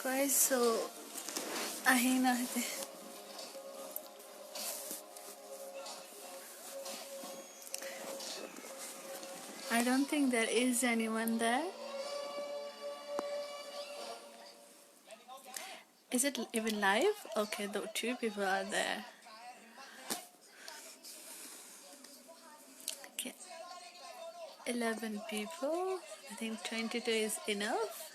Guys, so ahina hite. I don't think there is anyone there. Is it even live? Okay, though 2 people are there. Okay, 11 people. I think 22 is enough.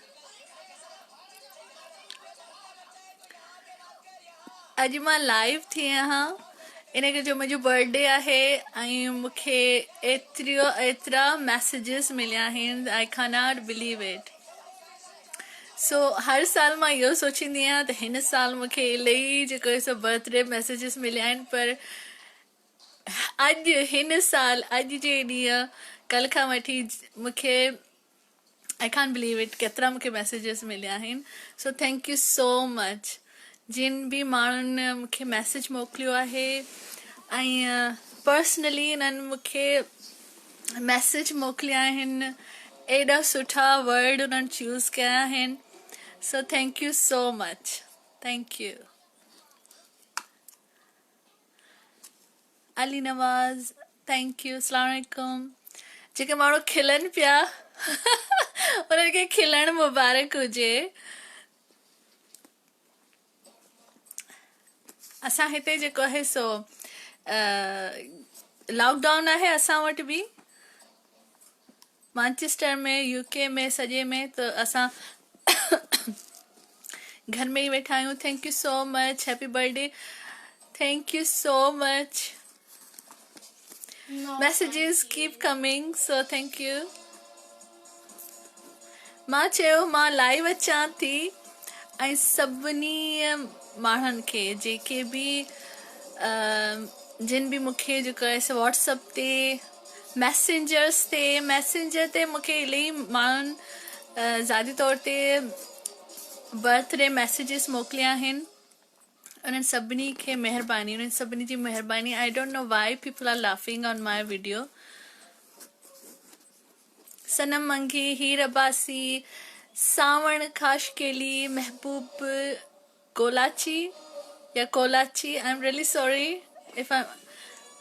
आज मां live थी आहियां इन करे जो मुंहिंजो birthday आहे ऐं मूंखे एतिरा मैसेजेस मिलिया आहिनि I can not believe it so हर साल मां इहो सोचींदी आहियां त हिन साल मूंखे इलाही जेको सो बर्थडे मैसेजेस मिलिया आहिनि पर अॼु हिन साल अॼु जे ॾींहुं कल्ह खां वठी मूंखे आई कैन बिलीव इट केतिरा मूंखे मैसेजेस मिलिया आहिनि so thank you so much जिन भी माण्हुनि मूंखे मैसेज मोकिलियो आहे ऐं पर्सनली इन्हनि मूंखे मैसेज मोकिलिया आहिनि एॾा सुठा वर्ड उन्हनि चूज़ कया आहिनि so thank you so much thank U Ali Nawaz thank U अस्सलाम वालेकुम जेके माण्हू खिलनि पिया उन्हनि खे खिलणु मुबारक हुजे असां हिते जेको आहे सो लॉकडाउन आहे असां वटि बि मैनचेस्टर में यूके में सॼे में त असां घर में ही वेठा आहियूं thank you so much happy birthday thank you so much messages keep coming so thank U मां चयो मां लाइव अचां थी ऐं सभिनी माण्हुनि खे जेके बि जिन बि मूंखे जेको आहे सो व्हाट्सअप ते मैसेंजर ते मूंखे इलाही माण्हुनि ज़ाती तौर ते बर्थडे मैसेजिस मोकिलिया आहिनि उन्हनि सभिनी खे महिरबानी उन्हनि सभिनी जी महिरबानी I don't know why people are laughing on my video Sanam Mangi Heer Abbasi Sawan Khashkheli Mehboob Kolachi या Kolachi I am really sorry if I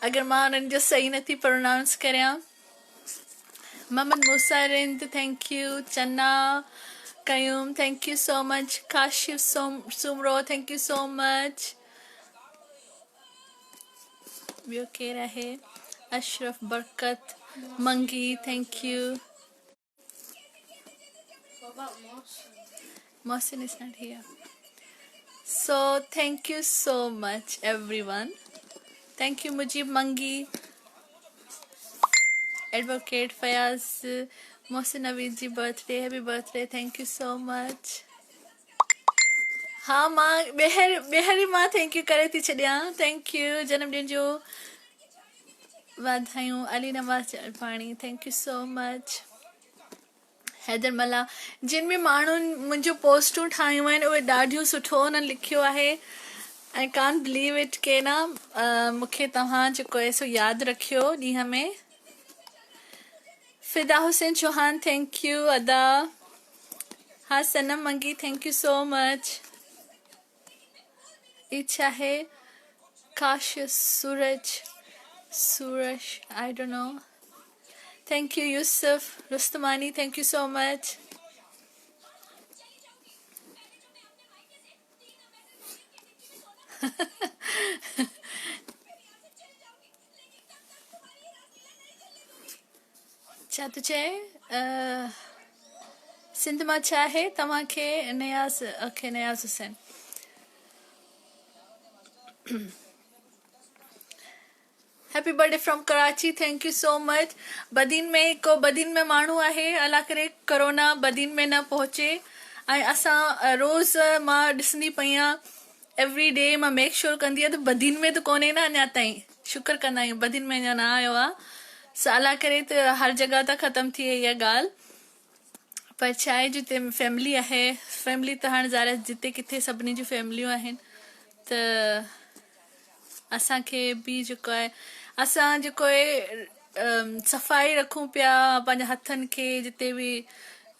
अगर मां उन्हनि जो सही नथी प्रोनाउंस करियां Mohammad Musa Rind thank you Channa Qayyum thank you so much Kashif Soomro thank you so much ॿियो केरु आहे Ashraf Barkat Mangi thank you Mohsin is not here. So thank you so much everyone. Thank you Mujib Mangi, Advocate Fayaz, Mohsin Naveed ji birthday, happy birthday. Thank you so much. हाँ मां ॿेहरी मां thank U करे थी छॾियां thank U जन्मदिन जो वाधायूं अली नवाज़ पाणी thank you so much Haider मला जिन बि माण्हुनि मुंहिंजो पोस्टूं ठाहियूं आहिनि उहे ॾाढियूं सुठो उन्हनि लिखियो आहे आई कान बिलीव इट के न मूंखे तव्हां जेको आहे सो यादि रखियो ॾींहं में फिदा हुसैन चौहान थैंक यू अदा हाँ सनम मंगी थैंक यू सो मच इच्छा है काश सूरज I don't know Thank you, Yusuf Rustamani. Thank you so much. छा थो चए सिंध मां छा आहे तव्हांखे Niaz Hussain happy birthday from Karachi thank you so much Badin में माण्हू आहे अला करे कोरोना बदीन में न पहुचे ऐं असां रोज़ मां ॾिसंदी पई आहियां एवरी डे मां मेक श्योर कंदी आहियां त बदीन में त कोन्हे न अञा ताईं शुक्र कंदा आहियूं बदीन में अञा न आयो आहे सो अला करे त हर जॻह त ख़तमु थी वई इहा ॻाल्हि पर छा आहे जिते फैमिली आहे फैमिली त हाणे ज़ाहिर जिते किथे सभिनी जूं फैमिलियूं आहिनि त असांखे बि जेको आहे असां जेको आहे सफ़ाई रखूं पिया पंहिंजे हथनि खे जिते बि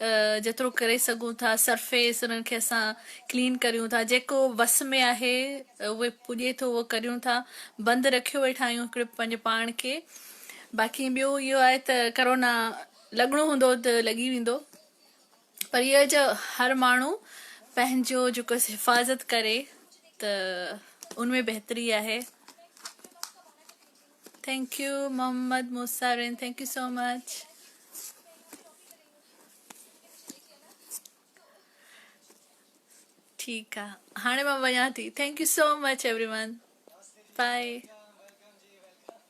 जेतिरो करे सघूं था सरफेस उन्हनि खे असां क्लीन करियूं था, जेको वस में आहे उहे पुॼे थो उहो करियूं था, बंदि रखियो वेठा आहियूं हिकिड़े पंहिंजे पाण खे। बाक़ी ॿियो इहो आहे त करोना लॻणो हूंदो त लॻी वेंदो, पर इहो जो हर माण्हू पंहिंजो जेको हिफ़ाज़त करे त उनमें बहितरी आहे। Thank you Mohammad Musarin, thank you so much. ठीकु आहे, हाणे मां वञां थी। Thank you so much everyone, by.